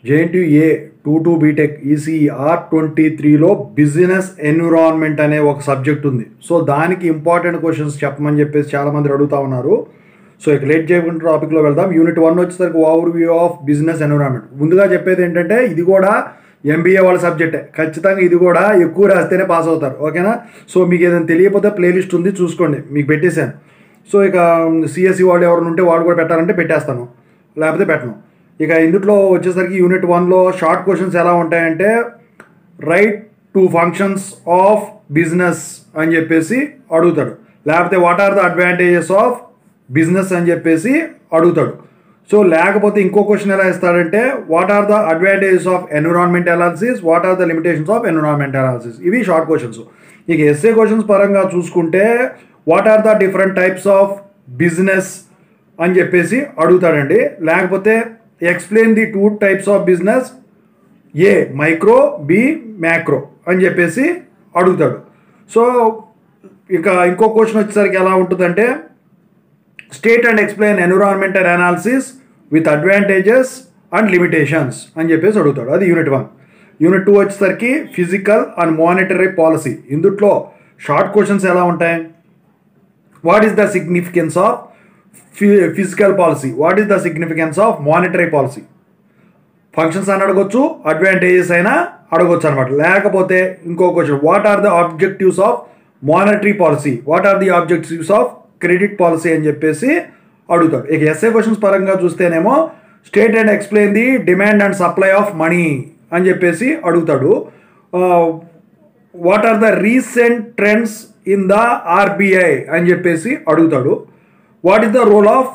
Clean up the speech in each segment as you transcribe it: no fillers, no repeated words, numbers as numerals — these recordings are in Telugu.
JNTU బీటెక్ ఈసీఈ R23లో బిజినెస్ ఎన్విరాన్మెంట్ అనే ఒక సబ్జెక్ట్ ఉంది. సో దానికి ఇంపార్టెంట్ క్వశ్చన్స్ చెప్పమని చెప్పేసి చాలామంది అడుగుతూ ఉన్నారు. సో ఇక లేట్ చేయకుండా టాపిక్లో వెళ్దాం. యూనిట్ 1 వచ్చేసరికి over view of business environment. ముందుగా చెప్పేది ఏంటంటే ఇది కూడా MBA వాళ్ళ సబ్జెక్టే. ఖచ్చితంగా ఇది కూడా ఎక్కువ రాస్తేనే పాస్ అవుతారు, ఓకేనా? సో మీకు ఏదైనా తెలియకపోతే ప్లేలిస్ట్ ఉంది, చూసుకోండి, మీకు పెట్టేశాను. సో ఇక CSE వాళ్ళు ఎవరైనా ఉంటే వాళ్ళు కూడా పెట్టాలంటే పెట్టేస్తాను, లేకపోతే పెట్టను. ఇక ఇందులో వచ్చేసరికి యూనిట్ 1లో షార్ట్ క్వశ్చన్స్ ఎలా ఉంటాయంటే write to functions of business అని చెప్పేసి అడుగుతాడు, లేకపోతే what are the advantages of business అని చెప్పేసి అడుగుతాడు. సో లేకపోతే ఇంకో క్వశ్చన్ ఎలా ఇస్తాడంటే what are the advantages of environment analysis, what are the limitations of environment analysis. ఇవి షార్ట్ క్వశ్చన్స్. ఇక ఎస్ఏ క్వశ్చన్స్ పరంగా చూసుకుంటే what are the different types of business అని చెప్పేసి అడుగుతాడండి. లేకపోతే explain the 2 types of business, A micro, B macro అని చెప్పేసి అడుగుతాడు. సో ఇక ఇంకో క్వశ్చన్ వచ్చేసరికి ఎలా ఉంటుందంటే state and explain environmental analysis with advantages and limitations అని చెప్పేసి అడుగుతాడు. అది యూనిట్ 1. యూనిట్ 2 వచ్చేసరికి ఫిజికల్ అండ్ మానిటరీ పాలసీ. ఇందులో షార్ట్ క్వశ్చన్స్ ఎలా ఉంటాయి? What is the significance of physical policy, what is the significance of monetary policy. Functions అని అడగొచ్చు, అడ్వాంటేజెస్ అయినా అడగొచ్చు అనమాట. లేకపోతే ఇంకో question what are the objectives of monetary policy, what are the objectives of credit policy అని చెప్పేసి అడుగుతాడు. ఇక ఎస్ఏ క్వశ్చన్స్ పరంగా చూస్తేనేమో state and explain the demand and supply of money అని చెప్పేసి అడుగుతాడు. What are the recent trends in the RBI అని చెప్పేసి అడుగుతాడు. What is the role of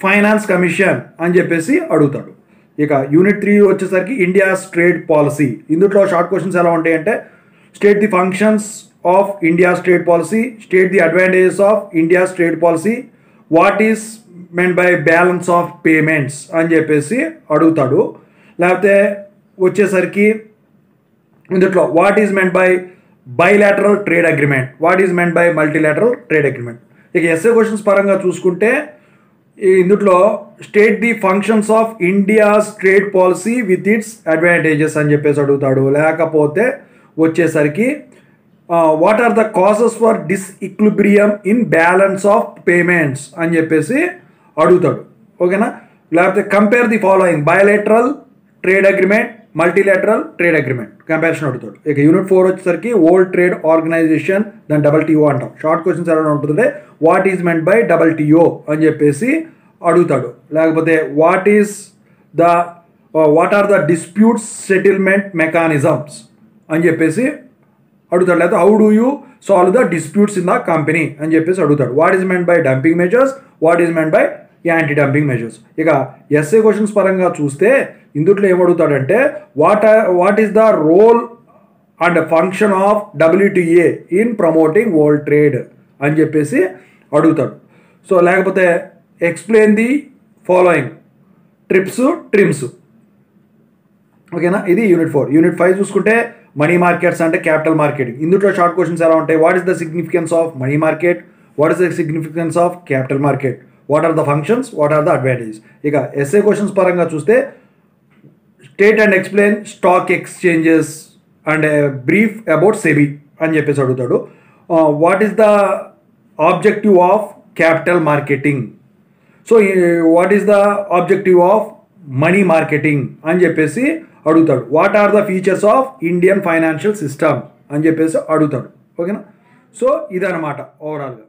finance commission అని చెప్పేసి అడుగుతాడు. ఇక యూనిట్ 3 వచ్చేసరికి ఇండియాస్ ట్రేడ్ పాలసీ. ఇందులో షార్ట్ క్వశ్చన్స్ ఎలా ఉంటాయంటే state the functions of India's trade policy, state the advantages of India's trade policy, what is meant by balance of payments అని చెప్పేసి అడుగుతాడు. లేకపోతే వచ్చేసరికి ఇందులో what is meant by bilateral trade agreement, what is meant by multilateral trade agreement. ఇక ఎస్ఏ క్వశ్చన్స్ పరంగా చూసుకుంటే ఇందులో state the functions of India's trade policy with its advantages అని చెప్పేసి అడుగుతాడు. లేకపోతే వచ్చేసరికి what are the causes for disequilibrium in balance of payments అని చెప్పేసి అడుగుతాడు, ఓకేనా? లేకపోతే compare the following bilateral trade agreement, multilateral trade agreement comparison అడుగుతాడు. ఇక యూనిట్ 4 వచ్చేసరికి వరల్డ్ ట్రేడ్ ఆర్గనైజేషన్, దాని WTO అంటాం. షార్ట్ క్వశ్చన్స్ ఎలా ఉంటుందంటే what is meant by WTO అని చెప్పేసి అడుగుతాడు. లేకపోతే what are the disputes settlement mechanisms అని చెప్పేసి అడుగుతాడు. లేకపోతే how do you solve the disputes in the company అని చెప్పేసి అడుగుతాడు. What is meant by dumping measures, what is meant by anti dumping measures. ఇక ఎస్ఏ క్వశ్చన్స్ పరంగా చూస్తే ఇందులో ఏమడుగుతాడంటే what is the role and function of WTA in promoting world trade అని చెప్పేసి అడుగుతాడు. సో లేకపోతే ఎక్స్ప్లెయిన్ ది ఫాలోయింగ్ ట్రిమ్స్, ఓకేనా? ఇది యూనిట్ 4. యూనిట్ 5 చూసుకుంటే మనీ మార్కెట్స్ అంటే క్యాపిటల్ మార్కెటింగ్. ఇందులో షార్ట్ క్వశ్చన్స్ ఎలా ఉంటాయి? What is the significance of money market, what is the significance of capital market, what are the functions, what are the advantages. ఇక ఎస్ఏ క్వశ్చన్స్ పరంగా చూస్తే state and explain stock exchanges and brief about SEBI అని చెప్పేసి అడుగుతాడు. What is the objective of capital marketing, so what is the objective of money marketing అని చెప్పేసి అడుగుతాడు. What are the features of Indian financial system అని చెప్పేసి అడుగుతాడు, ఓకేనా? సో ఇదన్నమాట ఓవరాల్గా.